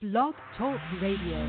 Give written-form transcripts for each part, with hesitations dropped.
Blog Talk Radio.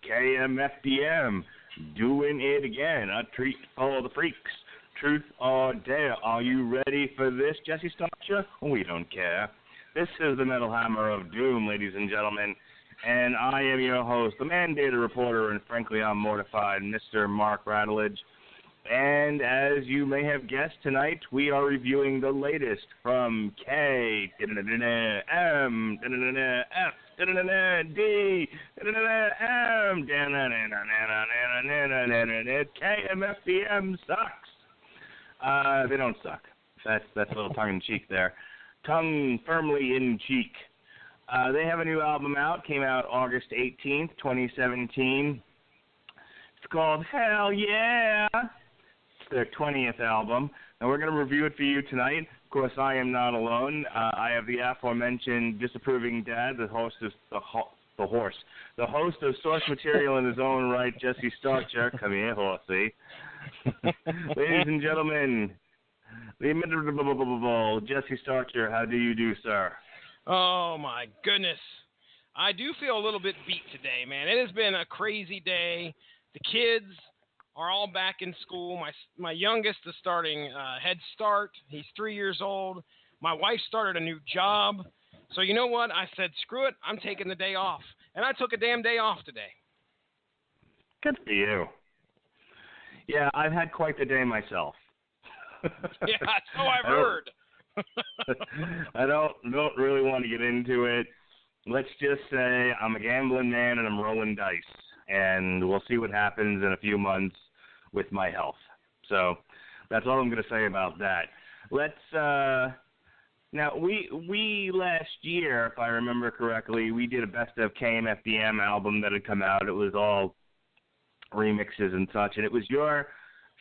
KMFDM, doing it again. A treat for the freaks. Truth or dare. Are you ready for this, Jesse Starcher? We don't care. This is the Metal Hammer of Doom, ladies and gentlemen, and I am your host, the mandated reporter, and frankly, I'm mortified, Mr. Mark Rattledge. And as you may have guessed, tonight we are reviewing the latest from KMFDM sucks. They don't suck. That's a little tongue-in-cheek there. Tongue firmly in cheek. They have a new album out. Came out August 18th, 2017. It's called Hell Yeah. It's their 20th album, and we're going to review it for you tonight. Of course, I am not alone. I have the aforementioned disapproving dad, the host of the host of source material in his own right, Jesse Starcher. Come here, horsey. Ladies and gentlemen, the inimitable Jesse Starcher. How do you do, sir? Oh my goodness, I do feel a little bit beat today, man. It has been a crazy day. The kids are all back in school. My youngest is starting Head Start. He's 3 years old. My wife started a new job. So you know what? I said, screw it. I'm taking the day off. And I took a damn day off today. Good for you. Yeah, I've had quite the day myself. Yeah, so I've heard. I don't really want to get into it. Let's just say I'm a gambling man and I'm rolling dice. And we'll see what happens in a few months with my health. So that's all I'm going to say about that. Let's now we last year, if I remember correctly, we did a best of KMFDM album that had come out. It was all remixes and such, and it was your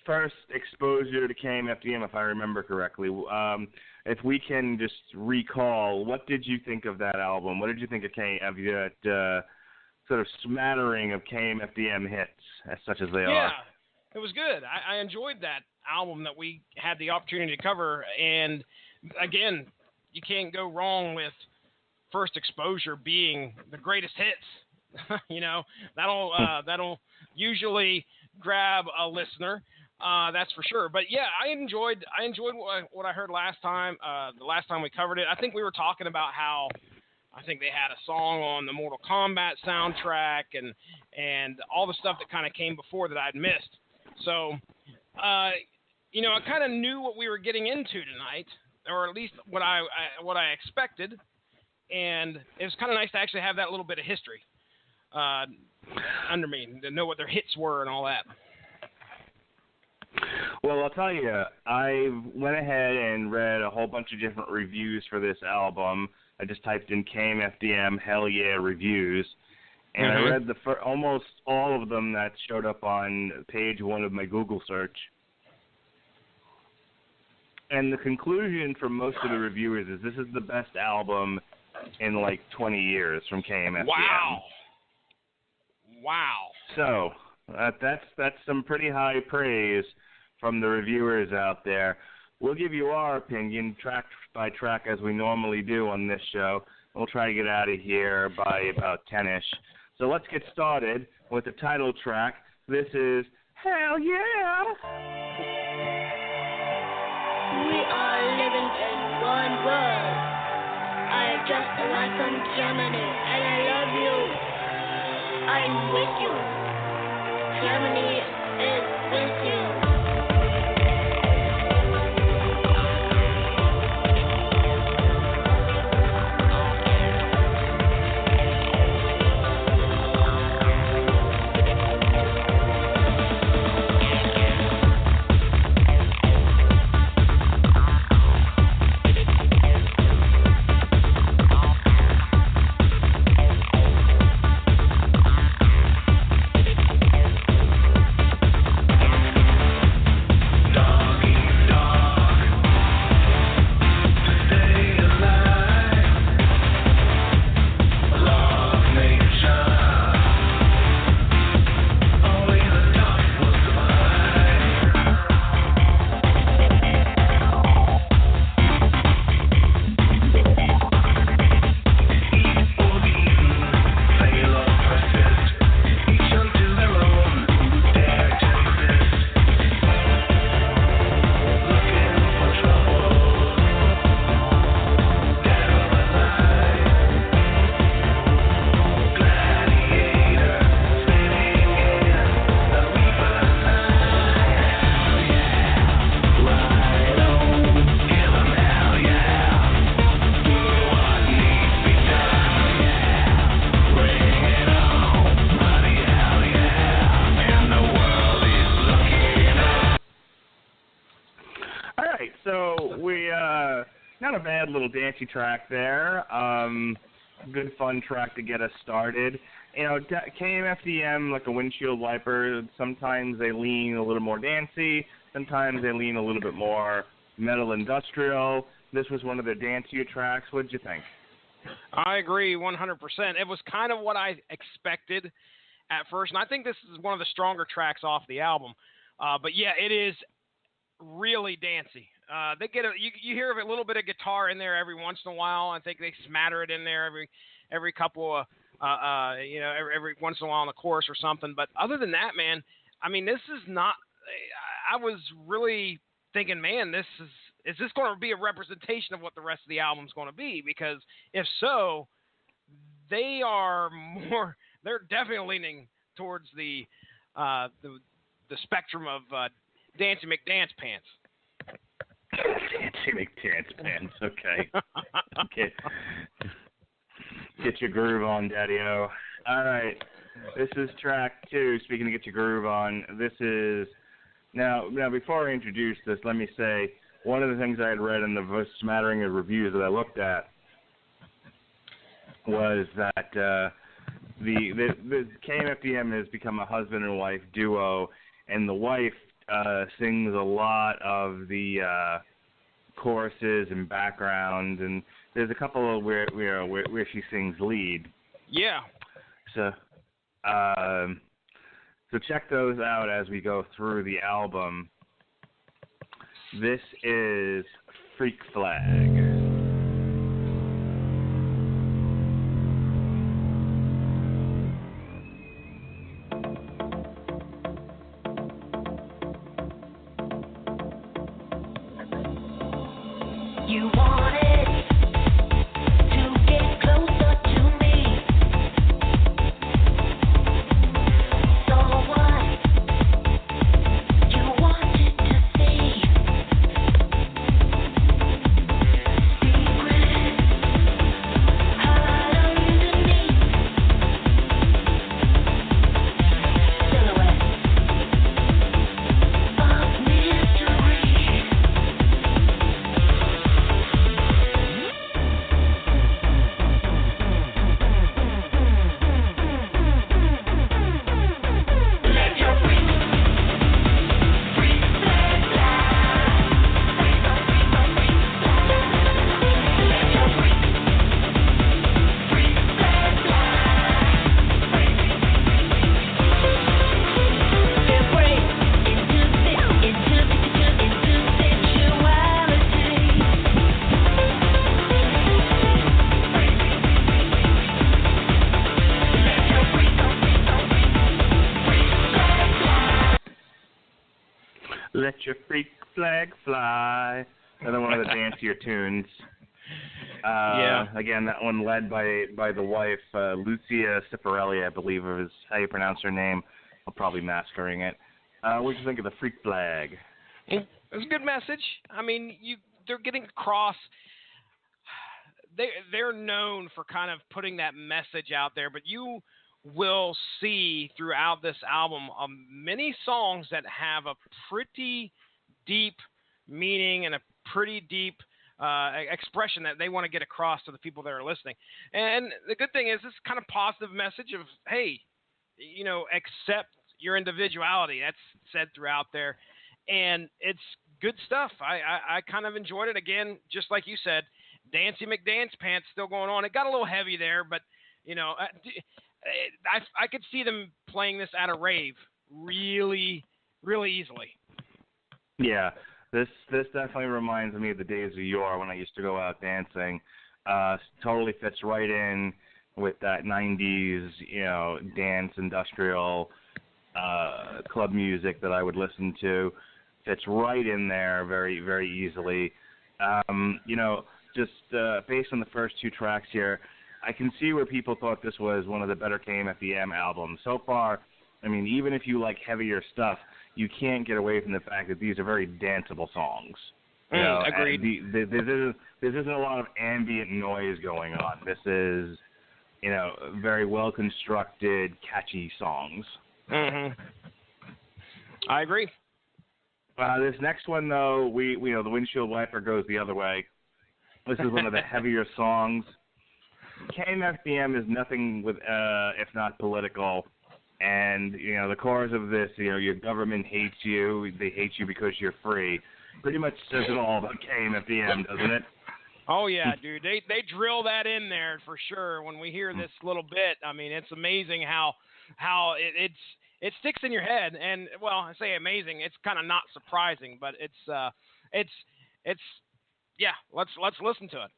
first exposure to KMFDM, if I remember correctly. If we can just recall, what did you think of that album? What did you think of that sort of smattering of KMFDM hits, as such as they are? Yeah, it was good. I enjoyed that album that we had the opportunity to cover, and again, you can't go wrong with first exposure being the greatest hits. You know, that'll usually grab a listener. That's for sure. But yeah, I enjoyed what I heard last time. The last time we covered it, I think we were talking about how I think they had a song on the Mortal Kombat soundtrack and all the stuff that kind of came before that I'd missed. So, you know, I kind of knew what we were getting into tonight, or at least what I expected. And it was kind of nice to actually have that little bit of history under me, to know what their hits were and all that. Well, I'll tell you, I went ahead and read a whole bunch of different reviews for this album. I just typed in KMFDM Hell Yeah reviews, and I read almost all of them that showed up on page one of my Google search. And the conclusion from most of the reviewers is this is the best album in like 20 years from KMFDM. Wow. So that's some pretty high praise from the reviewers out there. We'll give you our opinion track by track as we normally do on this show. We'll try to get out of here by about 10-ish. So let's get started with the title track. This is Hell Yeah! We are living in one world. I just arrived from Germany and I love you. I'm with you. Germany is with you. Not a bad little dancey track there. Good fun track to get us started. You know, KMFDM, like a windshield wiper, sometimes they lean a little more dancey, sometimes they lean a little bit more metal industrial. This was one of their dancier tracks. What did you think? I agree 100%. It was kind of what I expected at first, and I think this is one of the stronger tracks off the album. But yeah, it is really dancey. They get you hear a little bit of guitar in there every once in a while. I think they smatter it in there every couple of every once in a while in the chorus or something. But other than that, man, I mean, this is not. I was really thinking, man, is this going to be a representation of what the rest of the album's going to be? Because if so, they're definitely leaning towards the spectrum of Dancy McDance Pants. Dancy McDance Pants, okay. Get your groove on, Daddy-O. All right, this is track 2. Speaking of get your groove on, this is now before I introduce this, let me say one of the things I had read in the smattering of reviews that I looked at was that the KMFDM has become a husband and wife duo, and the wife sings a lot of the choruses and background, and there's a couple of where she sings lead. Yeah. So check those out as we go through the album. This is Freak Flag. let your freak flag fly. Another one of the dancier tunes. Again, that one led by the wife, Lucia Cifarelli, I believe is how you pronounce her name. I'm probably massacring it. What did you think of the freak flag? It was a good message. I mean, they're getting across. They're known for kind of putting that message out there, but you will see throughout this album many songs that have a pretty deep meaning and a pretty deep expression that they want to get across to the people that are listening. And the good thing is this kind of positive message of, hey, accept your individuality. That's said throughout there. And it's good stuff. I kind of enjoyed it. Again, just like you said, Dancy McDance Pants still going on. It got a little heavy there, but, I could see them playing this at a rave really, really easily. Yeah, this definitely reminds me of the days of yore when I used to go out dancing. Totally fits right in with that 90s, dance industrial club music that I would listen to. Fits right in there very, very easily. Just based on the first two tracks here, I can see where people thought this was one of the better KMFDM albums. So far, I mean, even if you like heavier stuff, you can't get away from the fact that these are very danceable songs. Agreed. This isn't a lot of ambient noise going on. This is, very well-constructed, catchy songs. Mm-hmm. I agree. This next one, though, the windshield wiper goes the other way. This is one of the heavier songs. KMFDM is nothing with, if not political. And, the chorus of this, your government hates you. They hate you because you're free. Pretty much says it all about KMFDM, doesn't it? Oh, yeah, dude. They drill that in there for sure when we hear this little bit. I mean, it's amazing how it sticks in your head. And, well, I say amazing. It's kind of not surprising, but it's let's listen to it.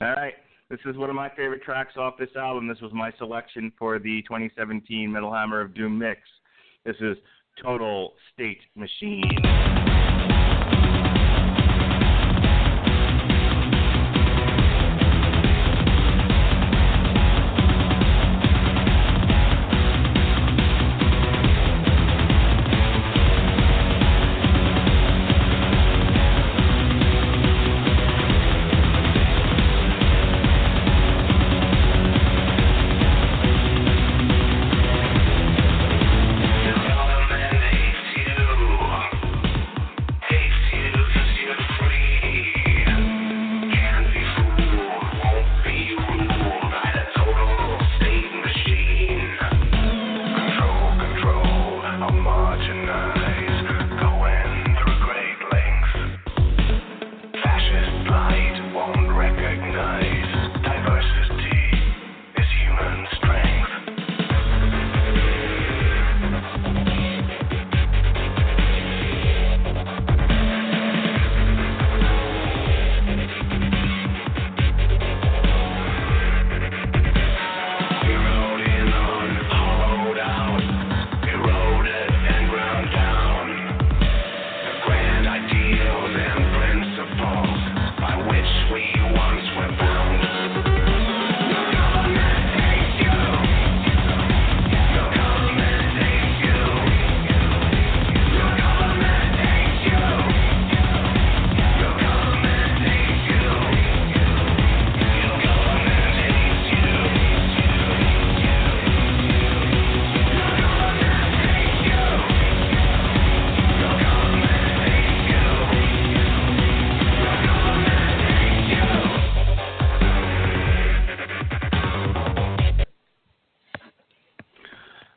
All right. This is one of my favorite tracks off this album. This was my selection for the 2017 Metal Hammer of Doom mix. This is Total State Machine.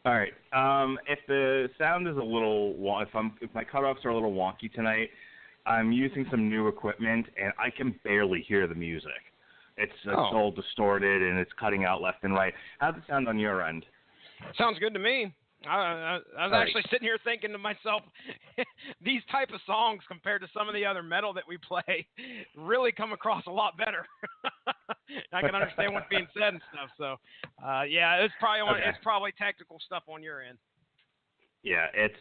All right. If the sound is a little, if my cutoffs are a little wonky tonight, I'm using some new equipment and I can barely hear the music. It's all distorted and it's cutting out left and right. How's it sound on your end? Sounds good to me. I was actually sitting here thinking to myself, these type of songs compared to some of the other metal that we play really come across a lot better. I can understand what's being said and stuff. So, it's probably technical stuff on your end. Yeah, it's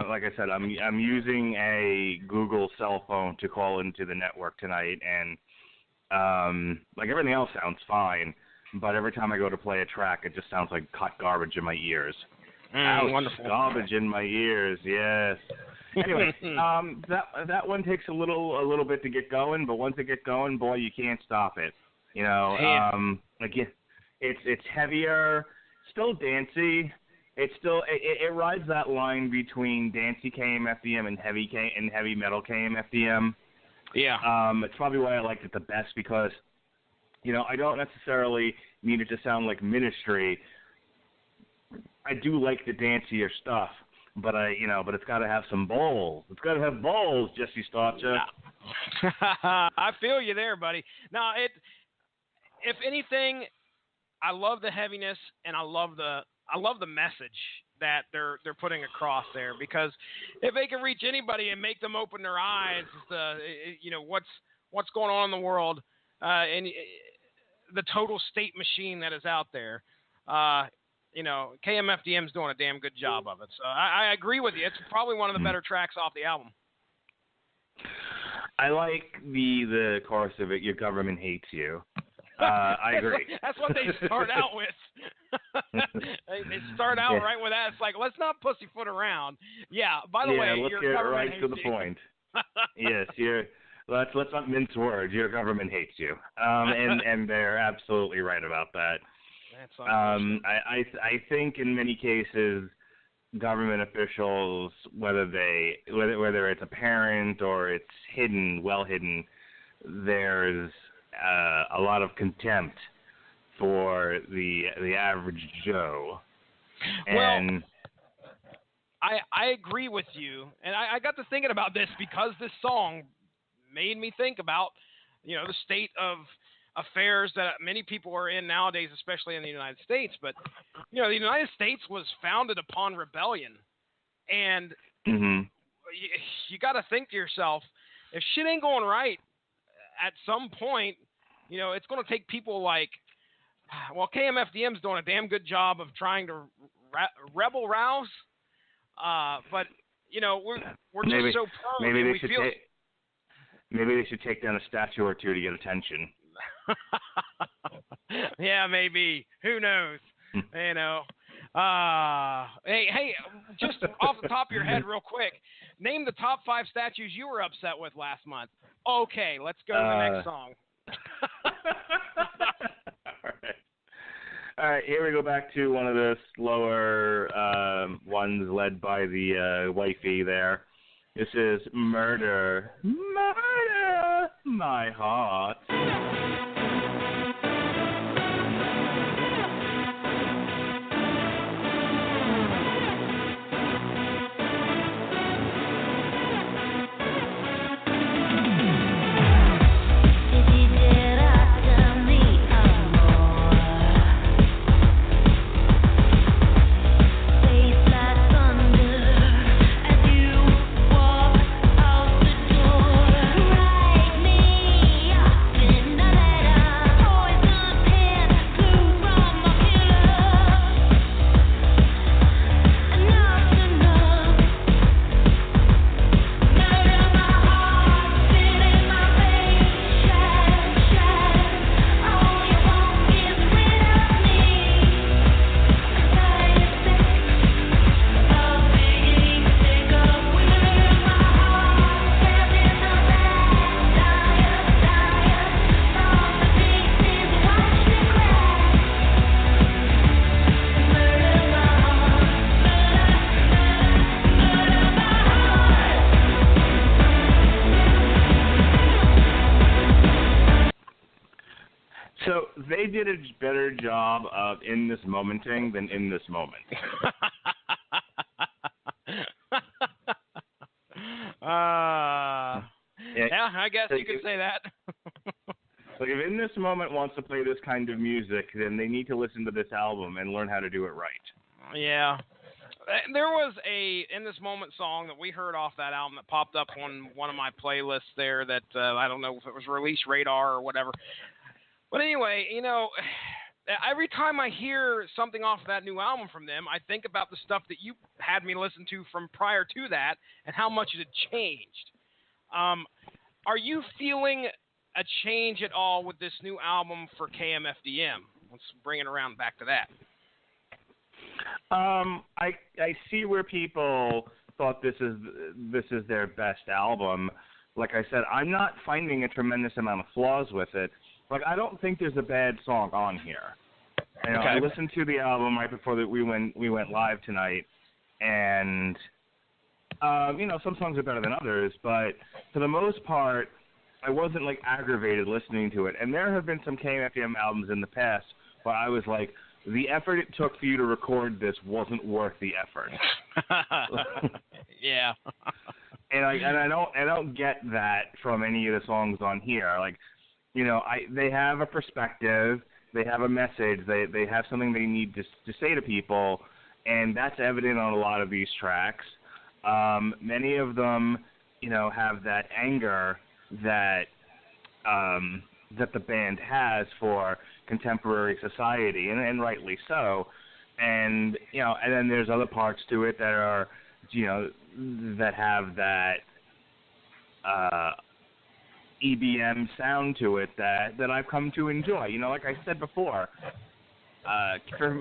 like I said, I'm using a Google cell phone to call into the network tonight, and like everything else sounds fine, but every time I go to play a track, it just sounds like hot garbage in my ears. Ouch, wonderful. garbage in my ears. Yes. Anyway, that one takes a little bit to get going, but once it gets going, boy, you can't stop it. You know, again, it's heavier, still dancey. It's still it rides that line between dancey KMFDM and heavy metal KMFDM. Yeah. It's probably why I liked it the best because, you know, I don't necessarily need it to sound like Ministry. I do like the dancier stuff, but it's got to have some balls. It's got to have balls, Jesse Starcher. I feel you there, buddy. Now, if anything, I love the heaviness and I love the message that they're putting across there, because if they can reach anybody and make them open their eyes to, you know, what's going on in the world, and the total state machine that is out there, you know, KMFDM's doing a damn good job of it. So I agree with you. It's probably one of the better tracks off the album. I like the chorus of it. Your government hates you. I agree. That's what they start out with. They start out right with that. It's like, let's not pussyfoot around. Yeah. By the way, let's your get government right to the hates you. point. Yes, let's not mince words. Your government hates you. And they're absolutely right about that. That's unfortunate. I think in many cases, government officials, whether it's apparent or it's hidden, well hidden, there's a lot of contempt for the average Joe. And I agree with you, and I got to thinking about this because this song made me think about, you know, the state of affairs that many people are in nowadays, especially in the United States. But, you know, the United States was founded upon rebellion, and you got to think to yourself, if shit ain't going right, at some point, you know, it's going to take people like, well, KMFDM's doing a damn good job of trying to rebel rouse, but, you know, we're just so prone. Maybe they should take down a statue or two to get attention. Yeah, maybe. Who knows? You know. Hey, just off the top of your head real quick, name the top 5 statues you were upset with last month. Okay, let's go to the next song. All right, here we go back to one of the slower ones led by the wifey there. This is Murder, My Heart. So they did a better job of in this momenting than in this moment. Yeah, I guess you could say that. Like if In This Moment wants to play this kind of music, then they need to listen to this album and learn how to do it right. Yeah. There was a In This Moment song that we heard off that album that popped up on one of my playlists there that I don't know if it was Release Radar or whatever. But anyway, you know, every time I hear something off that new album from them, I think about the stuff that you had me listen to from prior to that and how much it had changed. Are you feeling a change at all with this new album for KMFDM? Let's bring it around back to that. I see where people thought this is their best album. Like I said, I'm not finding a tremendous amount of flaws with it. Like, I don't think there's a bad song on here. You know, Okay. I listened to the album right before that we went live tonight, and some songs are better than others, but for the most part, I wasn't like aggravated listening to it. And there have been some KMFDM albums in the past where I was like, the effort it took for you to record this wasn't worth the effort. Yeah. And I don't get that from any of the songs on here. Like, they have a perspective, they have a message, they have something they need to say to people, and that's evident on a lot of these tracks. Many of them, have that anger that the band has for contemporary society, and rightly so. And and then there's other parts to it that are, that have that EBM sound to it that I've come to enjoy. Like I said before,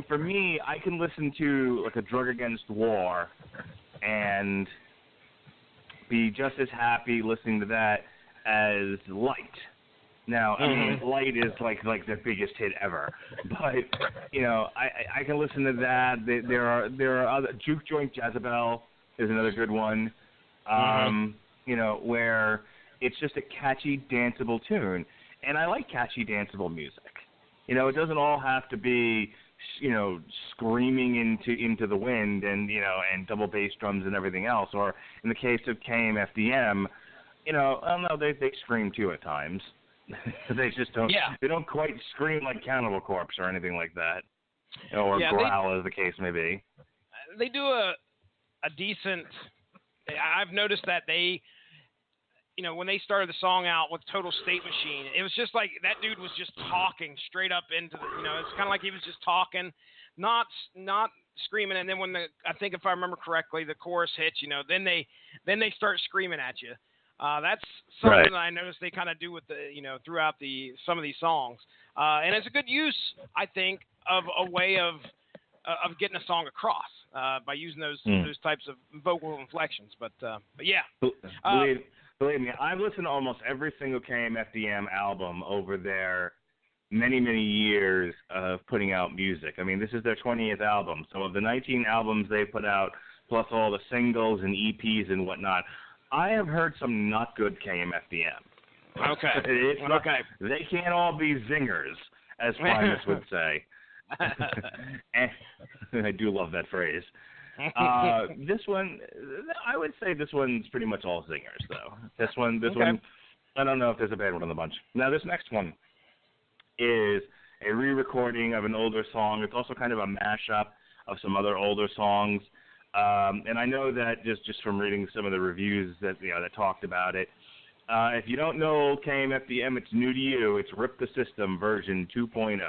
for me, I can listen to like a Drug Against War and be just as happy listening to that as Light. Now, I mean, Light is like their biggest hit ever, but I can listen to that. There are other. Juke Joint Jezebel is another good one. Where it's just a catchy, danceable tune, and I like catchy, danceable music. It doesn't all have to be screaming into the wind and and double bass drums and everything else. Or in the case of KMFDM, I don't know, they scream too at times. They just don't. Yeah. They don't quite scream like Cannibal Corpse or anything like that, or growl, as the case may be. They do a decent. I've noticed that they, when they started the song out with Total State Machine, it was just like that dude was just talking straight up into the. It's kind of like he was just talking, not screaming. And then when I think if I remember correctly, the chorus hits, then they start screaming at you. That's something that I noticed they kind of do with the, throughout some of these songs. And it's a good use, I think, of a way of getting a song across by using those types of vocal inflections. But yeah. Believe me, I've listened to almost every single KMFDM album over their many, many years of putting out music. I mean, this is their 20th album. So of the 19 albums they put out, plus all the singles and EPs and whatnot, I have heard some not good KMFDM. Okay. They can't all be zingers, as Primus would say. And I do love that phrase. This one, I would say this one's pretty much all zingers, though. This one, I don't know if there's a bad one in the bunch. Now, this next one is a re-recording of an older song. It's also kind of a mashup of some other older songs. And I know that just from reading some of the reviews that that talked about it. If you don't know KMFDM, it's new to you. It's Rip the System version 2.0.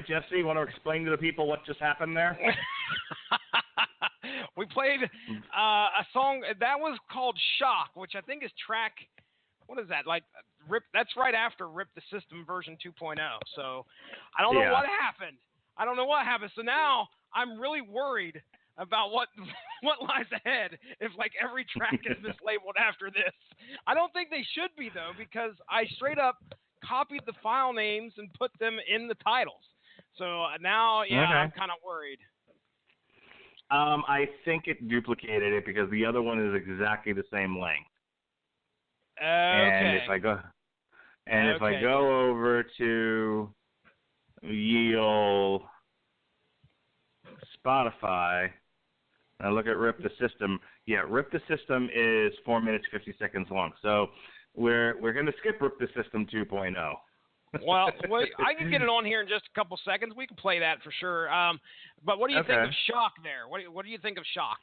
Jesse, you want to explain to the people what just happened there? We played a song that was called Shock, which I think is track. What is that? Like Rip? That's right after Rip the System version 2.0. So I don't know what happened. So now I'm really worried about what lies ahead if like every track is mislabeled after this. I don't think they should be though, because I straight up copied the file names and put them in the titles. So now, I'm kind of worried. I think it duplicated it because the other one is exactly the same length. Okay. And if I go over to Yield Spotify, and I look at Rip the System. Yeah, Rip the System is 4 minutes 50 seconds long. So we're going to skip Rip the System 2.0. Well, I can get it on here in just a couple seconds. We can play that for sure. But what do you think of Shock there? What do you think of Shock?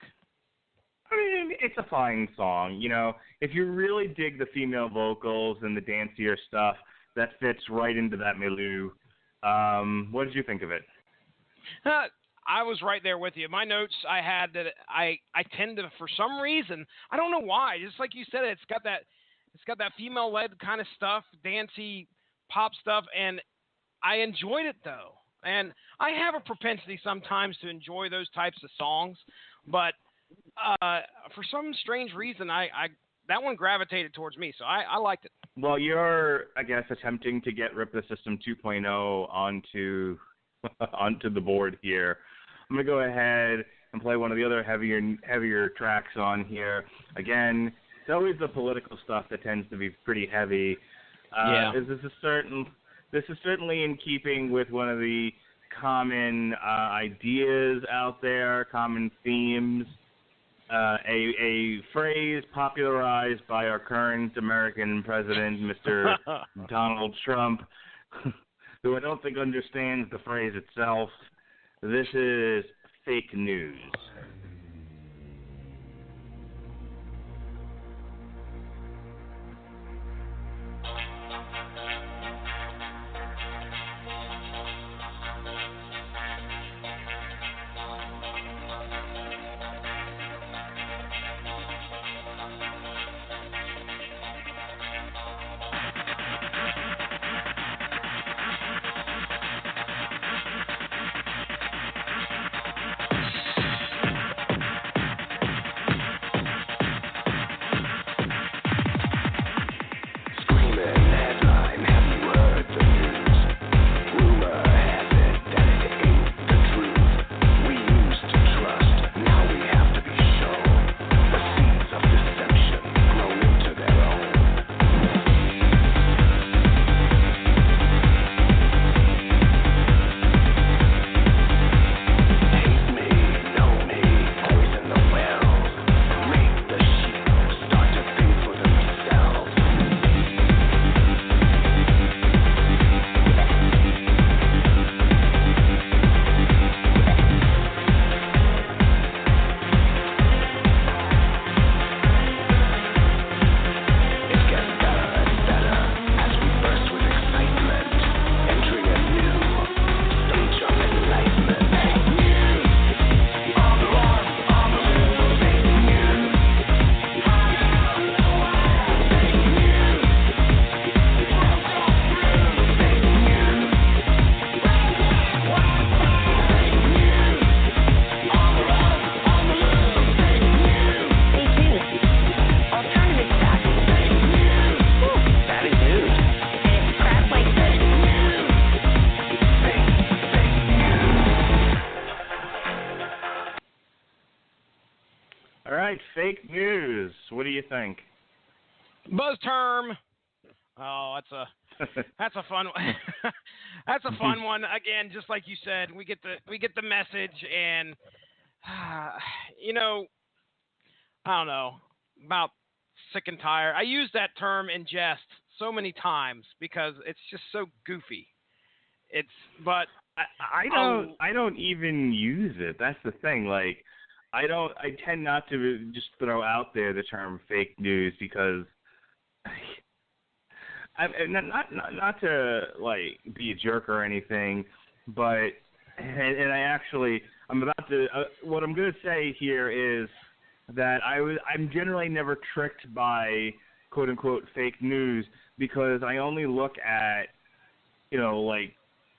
I mean, it's a fine song. You know, if you really dig the female vocals and the dancier stuff, that fits right into that milieu. What did you think of it? I was right there with you. My notes I had that I tend to, for some reason, I don't know why, just like you said, it's got that female-led kind of stuff, dancey pop stuff, and I enjoyed it though. And I have a propensity sometimes to enjoy those types of songs, but for some strange reason, that one gravitated towards me, so I liked it. Well, you're, I guess, attempting to get Rip the System 2.0 onto the board here. I'm going to go ahead and play one of the other heavier tracks on here. Again, it's always the political stuff that tends to be pretty heavy. This is certainly in keeping with one of the common ideas out there, common themes. A phrase popularized by our current American president, Mr. Donald Trump, who I don't think understands the phrase itself. This is fake news. Fake news. What do you think? Buzz term. Oh, that's a fun one. That's a fun one. Again, just like you said, we get the message, and I don't know, about sick and tired. I use that term in jest so many times because it's just so goofy. I don't even use it. That's the thing. Like, I tend not to just throw out there the term fake news because not to like be a jerk or anything, but and I'm about to. What I'm going to say here is that I'm generally never tricked by quote unquote fake news because I only look at like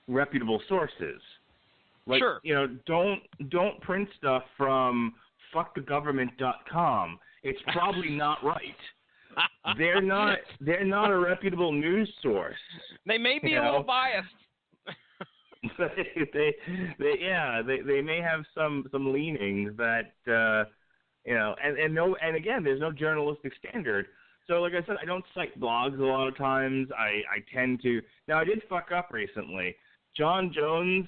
reputable sources. Like, Sure. Don't print stuff from fuckthegovernment.com. It's probably not right. They're not a reputable news source. They may be a little biased. they may have some leanings that and again, there's no journalistic standard. So like I said, I don't cite blogs a lot of times. I tend to. Now I did fuck up recently. John Jones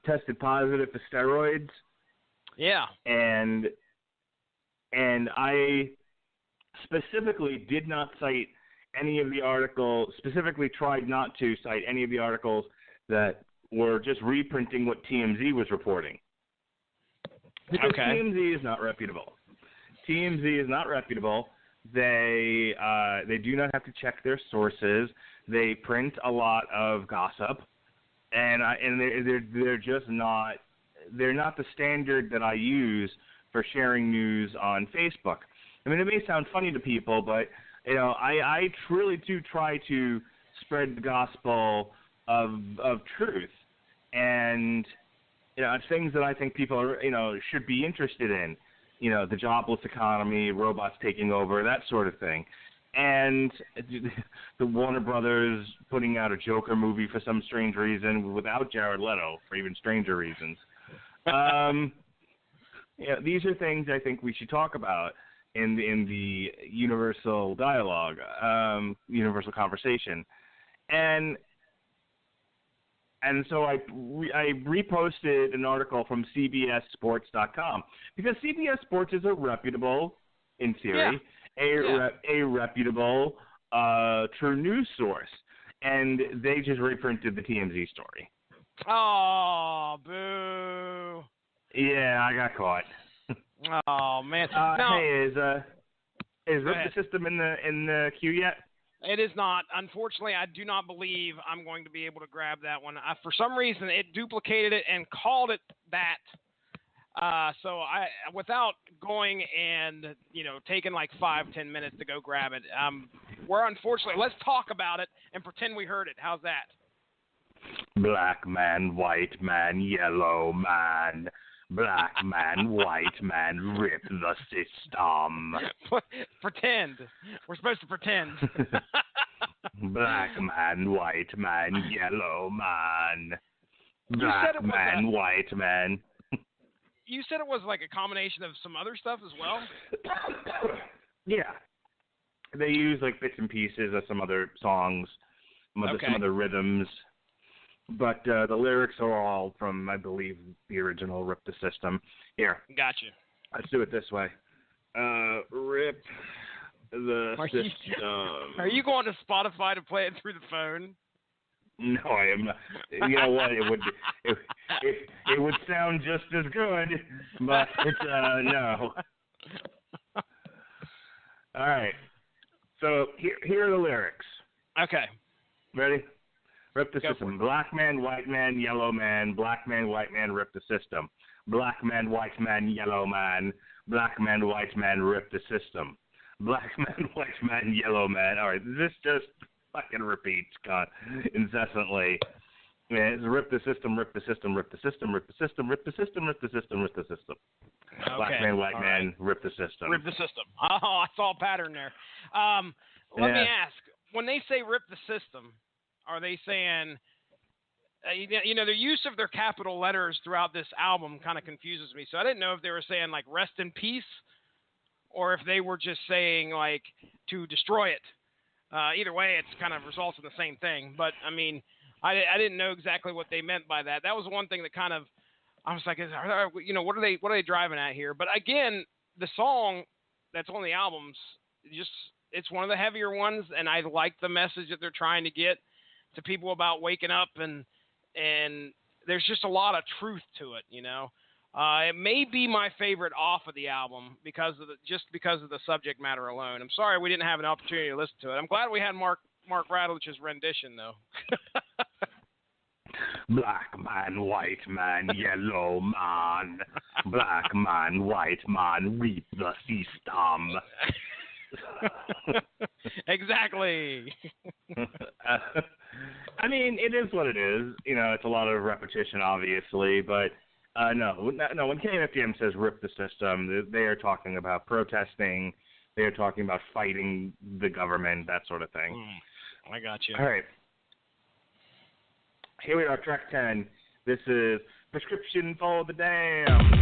tested positive for steroids. Yeah. And I specifically did not cite any of the articles, specifically tried not to cite any of the articles that were just reprinting what TMZ was reporting. Because TMZ is not reputable. TMZ is not reputable. They do not have to check their sources. They print a lot of gossip, and they're just not. They're not the standard that I use for sharing news on Facebook. I mean, it may sound funny to people, but I really do try to spread the gospel of truth, and things that I think people are should be interested in. The jobless economy, robots taking over, that sort of thing. And the Warner Brothers putting out a Joker movie for some strange reason without Jared Leto for even stranger reasons. These are things I think we should talk about in the universal dialogue, universal conversation. And so I reposted an article from CBSSports.com because CBS Sports is a reputable, in theory, a reputable, true news source, and they just reprinted the TMZ story. Oh, boo! Yeah, I got caught. Oh man! Hey, is Rip the System in the queue yet? It is not. Unfortunately, I do not believe I'm going to be able to grab that one. For some reason, it duplicated it and called it that. So I, without going and taking like 5-10 minutes to go grab it, let's talk about it and pretend we heard it. How's that? Black man, white man, yellow man. Black man, white man, rip the system. Pretend. We're supposed to pretend. Black man, white man, yellow man. Black man, white man. You said it was like a combination of some other stuff as well? Yeah. They use like bits and pieces of some other songs, some other rhythms. But the lyrics are all from, I believe, the original Rip the System. Here. Gotcha. Let's do it this way. Rip the System. Are you going to Spotify to play it through the phone? No, I am not. You know what? It would sound just as good, but no. All right. So here are the lyrics. Okay. Ready? Rip the system. Black man, white man, yellow man. Black man, white man, rip the system. Black man, white man, yellow man. Black man, white man, rip the system. Black man, white man, yellow man. All right, this just fucking repeats incessantly. Yeah, it's rip the system, rip the system, rip the system, rip the system, rip the system, rip the system, rip the system. Okay. Black man, white man, rip the system. Rip the system. Oh, I saw a pattern there. Let me ask, when they say rip the system, are they saying, the use of their capital letters throughout this album kind of confuses me. So I didn't know if they were saying, like, rest in peace, or if they were just saying, like, to destroy it. Either way, it's kind of results in the same thing. But, I mean, I didn't know exactly what they meant by that. That was one thing that kind of, I was like, what are they driving at here? But, again, the song that's on the albums, it's one of the heavier ones, and I like the message that they're trying to get to people about waking up, and there's just a lot of truth to it, It may be my favorite off of the album because of the subject matter alone. I'm sorry we didn't have an opportunity to listen to it. I'm glad we had Mark Radulich's rendition, though. Black man, white man, yellow man. Black man, white man, reap the system. Exactly. I mean, it is what it is. You know, it's a lot of repetition, obviously, but no. When KMFDM says rip the system, they are talking about protesting. They are talking about fighting the government, that sort of thing. I got you. All right. Here we are, track 10. This is Prescription for the Damned.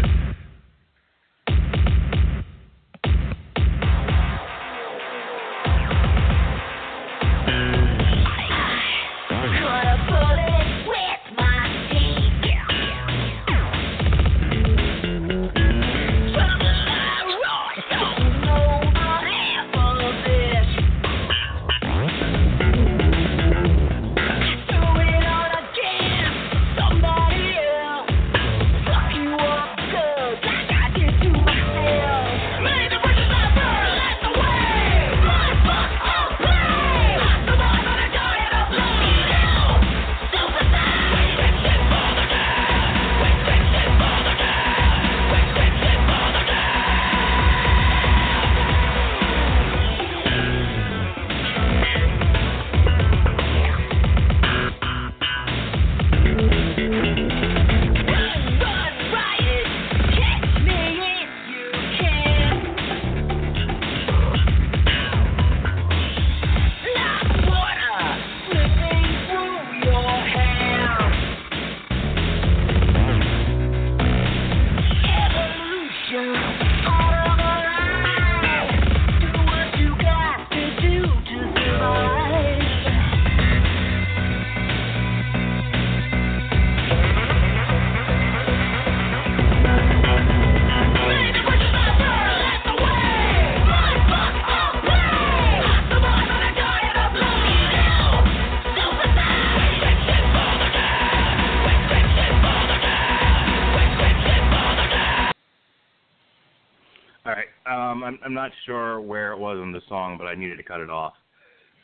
I'm not sure where it was in the song, but I needed to cut it off.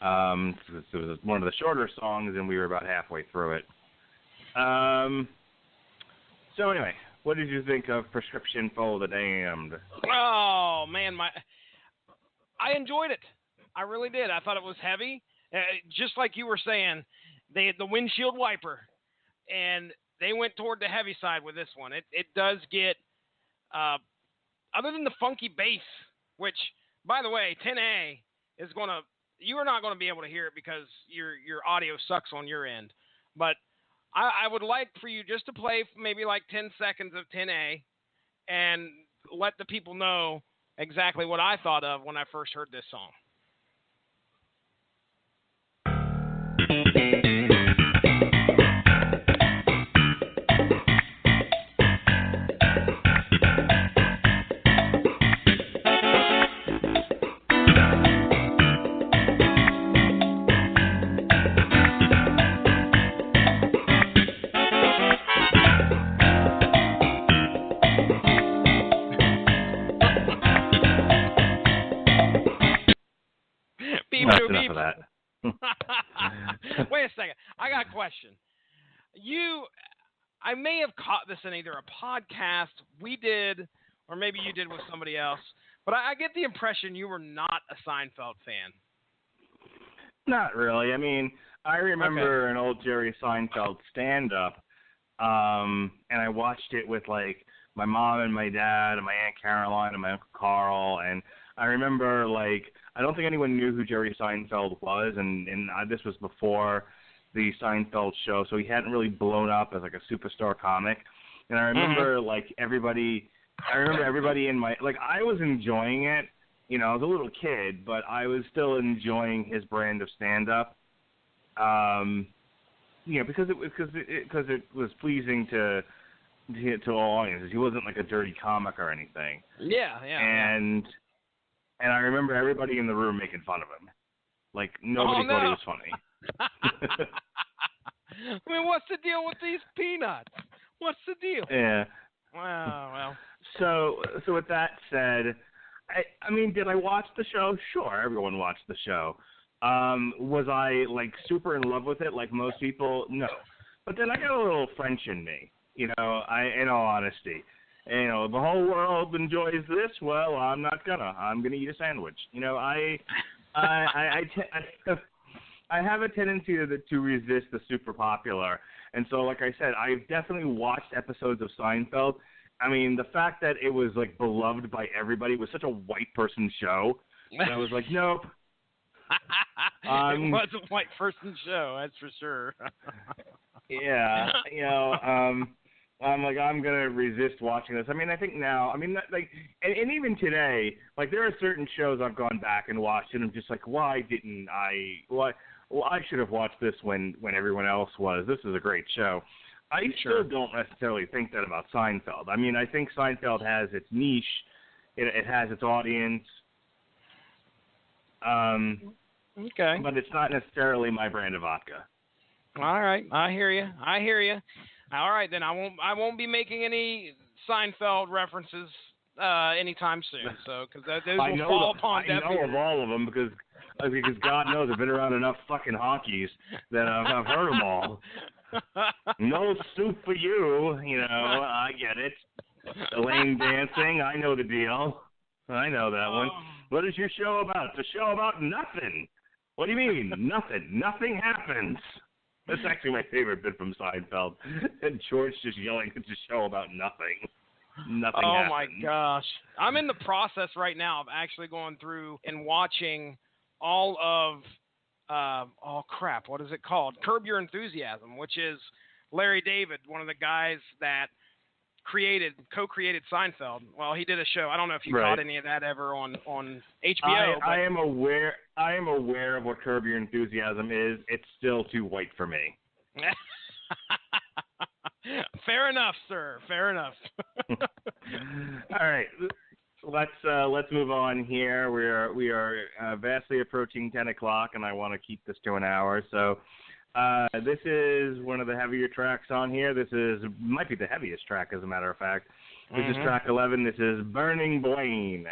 It was one of the shorter songs, and we were about halfway through it. So anyway, what did you think of Prescription for the Damned? Oh, man, I enjoyed it. I really did. I thought it was heavy. Just like you were saying, they had the windshield wiper, and they went toward the heavy side with this one. It does get, other than the funky bass, which, by the way, 10A is going to, you are not going to be able to hear it because your audio sucks on your end. But I would like for you just to play maybe like 10 seconds of 10A and let the people know exactly what I thought of when I first heard this song. That's enough of that. Wait a second. I got a question. I may have caught this in either a podcast we did or maybe you did with somebody else, but I get the impression you were not a Seinfeld fan. Not really. I mean, I remember an old Jerry Seinfeld stand-up, and I watched it with, like, my mom and my dad and my Aunt Caroline and my Uncle Carl, and I remember, like, I don't think anyone knew who Jerry Seinfeld was, and this was before the Seinfeld show, so he hadn't really blown up as, like, a superstar comic. And I remember, like, everybody in my, like, I was enjoying it. You know, I was a little kid, but I was still enjoying his brand of stand-up. You know, because it was pleasing to all audiences. He wasn't like a dirty comic or anything. Yeah. And I remember everybody in the room making fun of him. Like, nobody thought he was funny. I mean, what's the deal with these peanuts? What's the deal? Yeah. Well. So with that said, I mean, did I watch the show? Sure, everyone watched the show. Was I, like, super in love with it like most people? No. But then I got a little French in me, in all honesty. And, the whole world enjoys this. Well, I'm not gonna. I'm gonna eat a sandwich. I have a tendency to resist the super popular. And so, like I said, I've definitely watched episodes of Seinfeld. I mean, the fact that it was, beloved by everybody was such a white person show. And I was like, nope. It was a white person show, that's for sure. Yeah, I'm going to resist watching this. I mean, I think now, and even today, there are certain shows I've gone back and watched, and I'm just like, why didn't I? Well, I should have watched this when everyone else was. This is a great show. I still don't necessarily think that about Seinfeld. I mean, I think Seinfeld has its niche. It has its audience. Okay. But it's not necessarily my brand of vodka. All right. I hear you. All right, then I won't be making any Seinfeld references anytime soon. So, because those will fall upon deaf ears. I know of all of them because God knows I've been around enough fucking honkies that I've heard them all. No soup for you, I get it. Elaine dancing, I know the deal. I know that one. What is your show about? It's a show about nothing. What do you mean? Nothing. Nothing happens. That's actually my favorite bit from Seinfeld. And George just yelling, it's a show about nothing. Nothing happens. My gosh. I'm in the process right now of actually going through and watching all of, what is it called? Curb Your Enthusiasm, which is Larry David, one of the guys that co-created Seinfeld. Well, he did a show. I don't know if you caught any of that ever on HBO. I am aware of what Curb Your Enthusiasm is. It's still too white for me. Fair enough, sir. Fair enough. All right. Let's move on here. We are vastly approaching 10 o'clock, and I want to keep this to an hour. So this is one of the heavier tracks on here. This might be the heaviest track, as a matter of fact. This is track 11. This is Burning Blaine.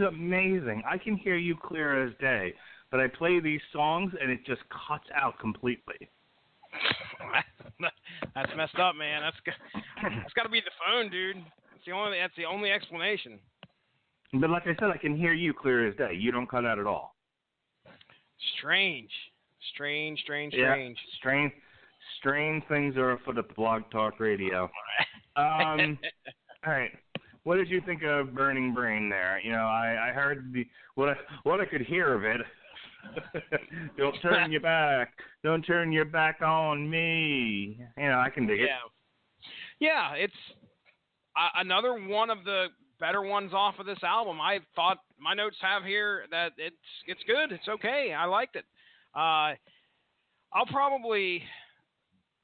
Amazing. I can hear you clear as day, but I play these songs and it just cuts out completely. That's messed up, man. That's got to be the phone, dude. That's the only explanation. But like I said, I can hear you clear as day. You don't cut out at all. Strange. Strange things are afoot at the Blog Talk Radio. All right. What did you think of Burning Brain there? I heard what I could hear of it. Don't turn your back. Don't turn your back on me. I can dig it. Yeah, it's another one of the better ones off of this album. I thought my notes have here that it's good. It's okay. I liked it. I'll probably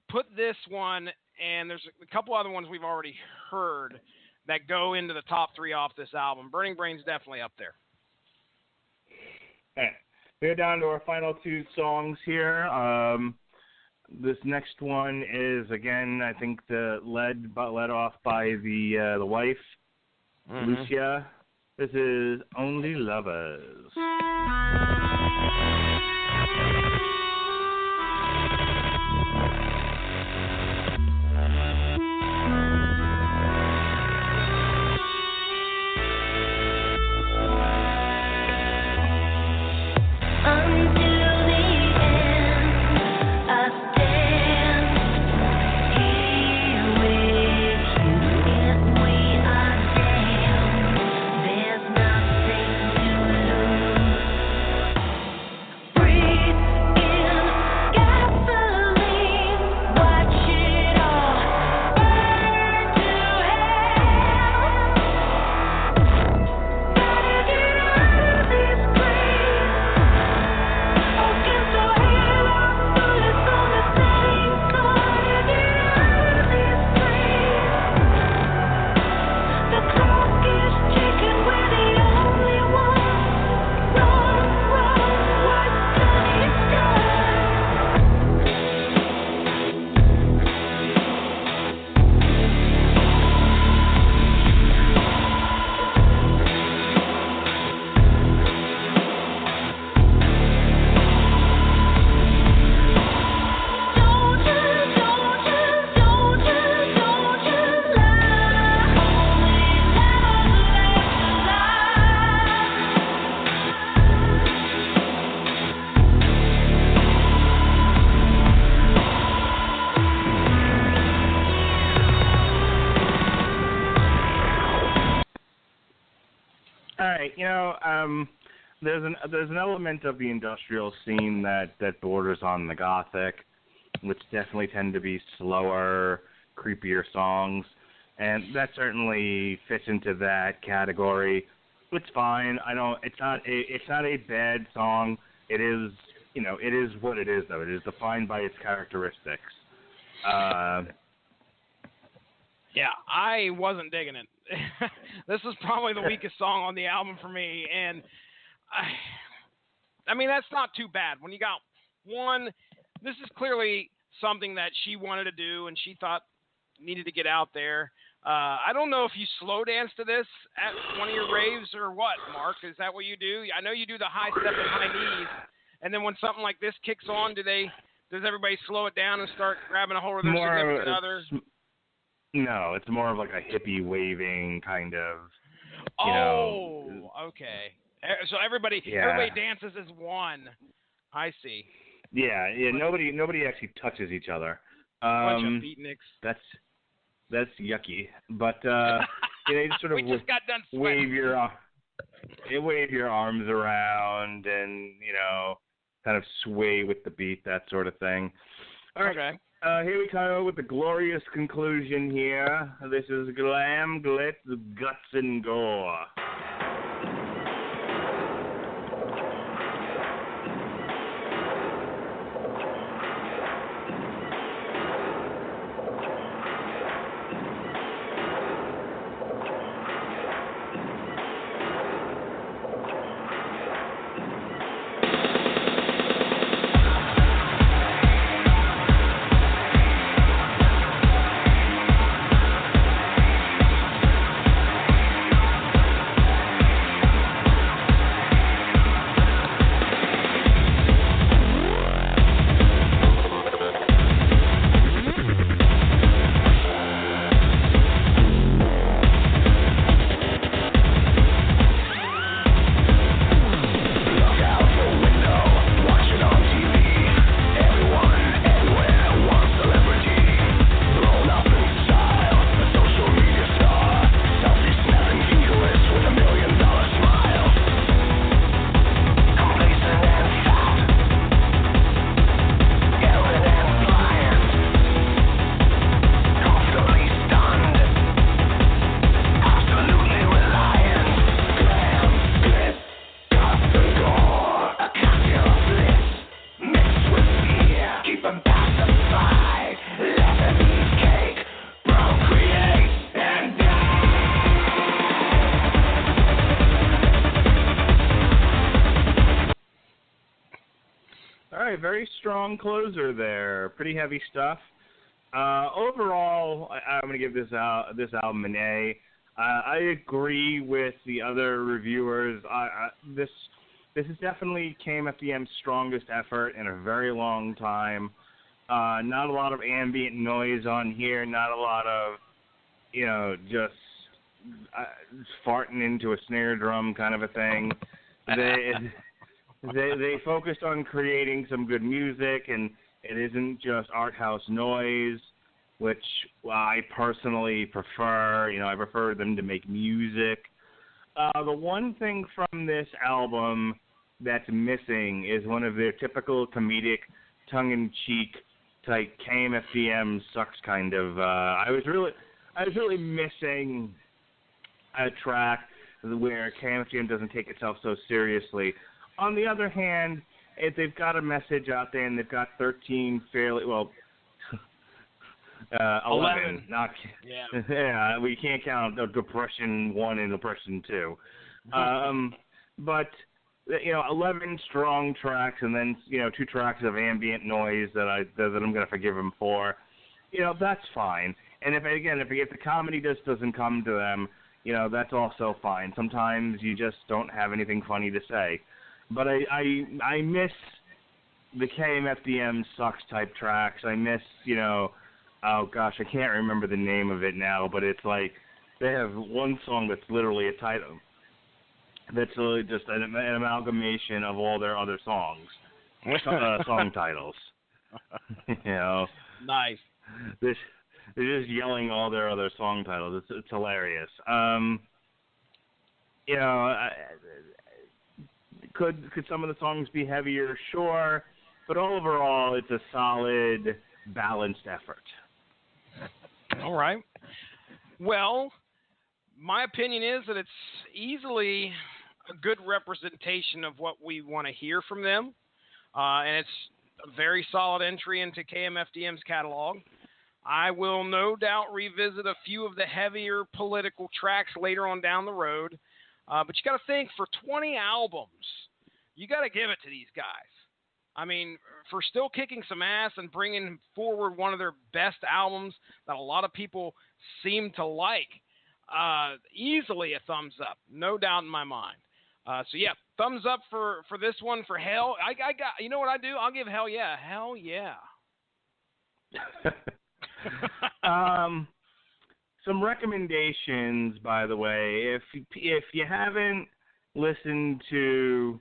put this one, and there's a couple other ones we've already heard. that go into the top 3 off this album. Burning Brain's definitely up there. All right. We're down to our final 2 songs here. This next one is, again, I think led off by the wife, Lucia. This is Only Lovers. There's an element of the industrial scene that borders on the gothic, which definitely tend to be slower, creepier songs, and that certainly fits into that category. It's fine. It's not a bad song. It is what it is, though. It is defined by its characteristics. Yeah, I wasn't digging it. This is probably the weakest song on the album for me, and I mean, that's not too bad. When you got one, this is clearly something that she wanted to do and she thought needed to get out there. I don't know if you slow dance to this at one of your raves or what, Mark. Is that what you do? I know you do the high step and high knees, and then when something like this kicks on, does everybody slow it down and start grabbing a hold of their significant other? No, it's more of like a hippie waving kind of. Okay. So everybody dances as one. I see. Yeah. Nobody actually touches each other. Bunch of beatniks. That's yucky. But you just sort of just got done wave your arms around and kind of sway with the beat, that sort of thing. All right. Okay. Here we come with the glorious conclusion here. This is Glam Glitz, Guts and Gore. right, very strong closer there. Pretty heavy stuff. Overall, I'm going to give this album an A. I agree with the other reviewers. This is definitely KMFDM's strongest effort in a very long time. Not a lot of ambient noise on here. Not a lot of, just farting into a snare drum kind of a thing. They focused on creating some good music, and it isn't just art house noise, which I personally prefer. I prefer them to make music. The one thing from this album that's missing is one of their typical comedic, tongue-in-cheek type KMFDM sucks kind of. I was really missing a track where KMFDM doesn't take itself so seriously. On the other hand, if they've got a message out there and they've got 13 fairly 11. Not yeah. We can't count Depression 1 and Depression 2. But 11 strong tracks and then 2 tracks of ambient noise that I'm going to forgive them for. That's fine. And if the comedy just doesn't come to them, that's also fine. Sometimes you just don't have anything funny to say. But I miss the KMFDM sucks type tracks. I miss, oh gosh, I can't remember the name of it now, but it's like they have one song that's literally a title. That's really just an amalgamation of all their other songs, song titles. Nice. They're just yelling all their other song titles. It's hilarious. Could some of the songs be heavier? Sure, but overall, it's a solid, balanced effort. All right. Well, my opinion is that it's easily a good representation of what we want to hear from them, and it's a very solid entry into KMFDM's catalog. I will no doubt revisit a few of the heavier political tracks later on down the road, but you got to think, for 20 albums, you got to give it to these guys. I mean, for still kicking some ass and bringing forward one of their best albums that a lot of people seem to like, easily a thumbs up, no doubt in my mind. So yeah, thumbs up for this one. For Hell, I got, you know what I do? I'll give Hell Yeah. Hell yeah. Some recommendations, by the way. If you haven't listened to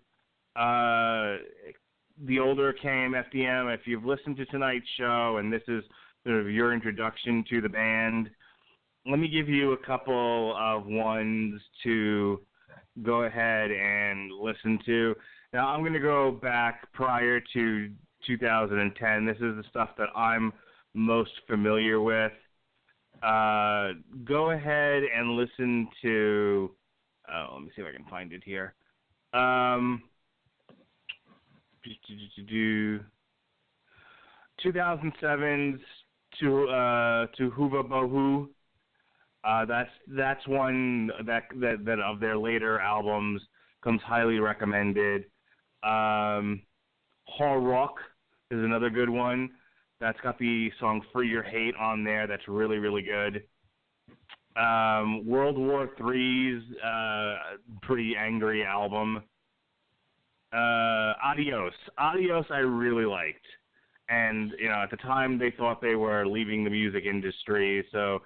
the older KMFDM, if you've listened to tonight's show and this is sort of your introduction to the band, let me give you a couple of ones to go ahead and listen to. Now, I'm going to go back prior to 2010. This is the stuff that I'm most familiar with. Go ahead and listen to, let me see if I can find it here. 2007's to Huva Bohu. That's one that of their later albums comes highly recommended. Har Rock is another good one. That's got the song Free Your Hate on there. That's really, really good. World War III's pretty angry album. Adios I really liked. And, at the time they thought they were leaving the music industry, so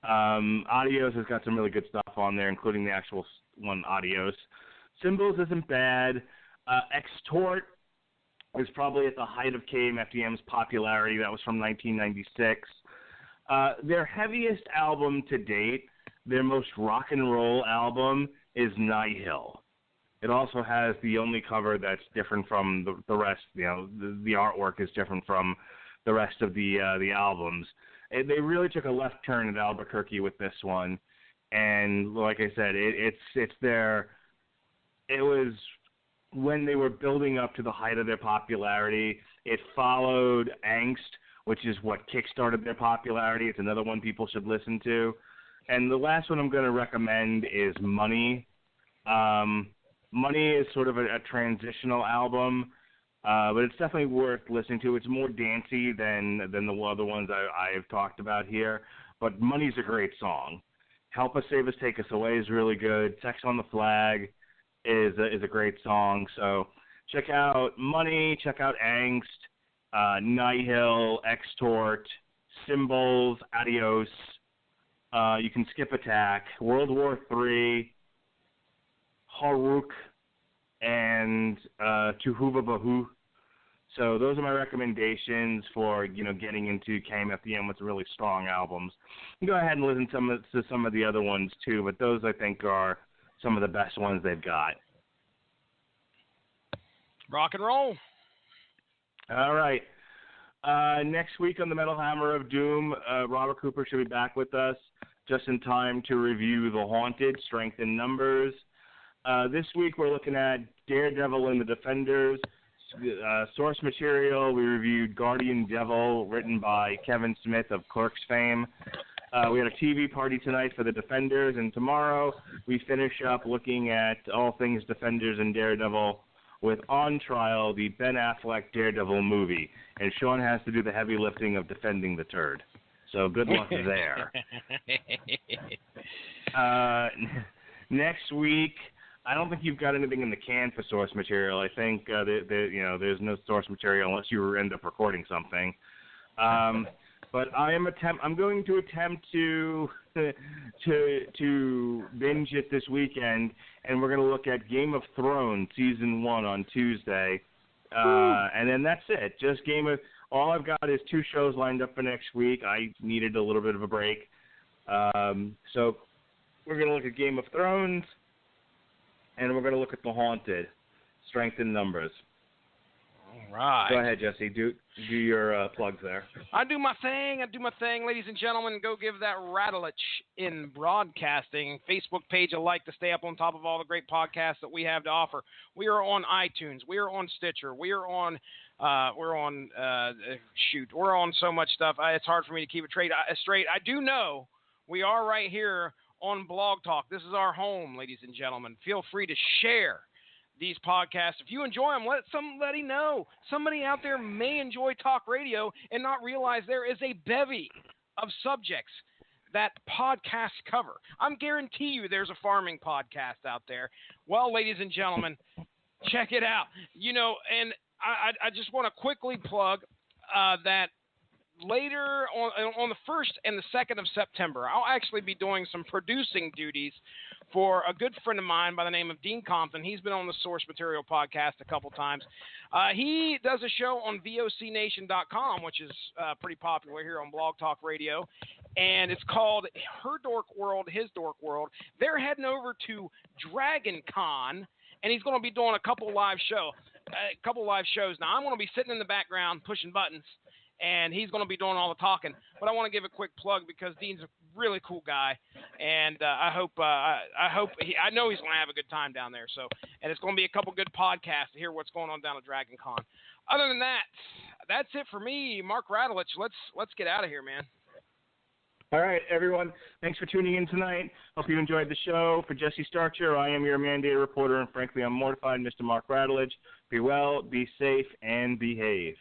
Adios has got some really good stuff on there, including the actual one, Adios. Symbols isn't bad. Extort is probably at the height of KMFDM's popularity. That was from 1996. Their heaviest album to date, their most rock and roll album, is Nihil. It also has the only cover that's different from the rest. The artwork is different from the rest of the albums. They really took a left turn at Albuquerque with this one, and like I said, it was when they were building up to the height of their popularity. It followed Angst, which is what kickstarted their popularity. It's another one people should listen to. And the last one I'm going to recommend is Money. Money is sort of a transitional album. but it's definitely worth listening to. It's more dancey than the other ones I have talked about here, but Money's a great song. Help Us, Save Us, Take Us Away is really good. Sex on the Flag is a great song. So check out Money, check out Angst, Nihil, Extort, Symbols, Adios. You can skip Attack, World War III, Haruk, and Tuhuva Bahu. So those are my recommendations for, getting into KMFDM with really strong albums. You can go ahead and listen to some of the other ones too, but those I think are some of the best ones they've got. Rock and roll. All right. Next week on the Metal Hammer of Doom, Robert Cooper should be back with us just in time to review The Haunted, Strength in Numbers. This week we're looking at Daredevil and the Defenders. Source material, we reviewed Guardian Devil, written by Kevin Smith of Clerks fame. We had a TV party tonight for the Defenders, and tomorrow we finish up looking at all things Defenders and Daredevil with On Trial, the Ben Affleck Daredevil movie. And Sean has to do the heavy lifting of defending the turd. So good luck there. Next week, I don't think you've got anything in the can for source material. I think there's no source material unless you end up recording something. But I'm going to attempt to binge it this weekend, and we're going to look at Game of Thrones season 1 on Tuesday, and then that's it. All I've got is 2 shows lined up for next week. I needed a little bit of a break, so we're going to look at Game of Thrones. And we're going to look at The Haunted, Strength in Numbers. All right. Go ahead, Jesse. Do your plugs there. I do my thing, ladies and gentlemen. Go give that Rattlich in Broadcasting Facebook page a like to stay up on top of all the great podcasts that we have to offer. We are on iTunes. We are on Stitcher. We are on. We're on so much stuff. It's hard for me to keep it straight. I do know we are right here on Blog Talk. This is our home, ladies and gentlemen. Feel free to share these podcasts. If you enjoy them, let somebody know. Somebody out there may enjoy talk radio and not realize there is a bevy of subjects that podcasts cover. I'm guarantee you there's a farming podcast out there. Well, ladies and gentlemen, check it out. And I just want to quickly plug that later on the 1st and the 2nd of September, I'll actually be doing some producing duties for a good friend of mine by the name of Dean Compton. He's been on the Source Material podcast a couple times. He does a show on vocnation.com, which is pretty popular here on Blog Talk Radio, and it's called Her Dork World, His Dork World. They're heading over to Dragon Con, and he's going to be doing a couple live shows. Now, I'm going to be sitting in the background pushing buttons, and he's going to be doing all the talking. But I want to give a quick plug because Dean's a really cool guy, and I know he's going to have a good time down there. So, and it's going to be a couple good podcasts to hear what's going on down at Dragon Con. Other than that, that's it for me, Mark Radulich. Let's get out of here, man. All right, everyone. Thanks for tuning in tonight. Hope you enjoyed the show. For Jesse Starcher, I am your mandated reporter, and frankly, I'm mortified, Mr. Mark Radulich. Be well, be safe, and behave.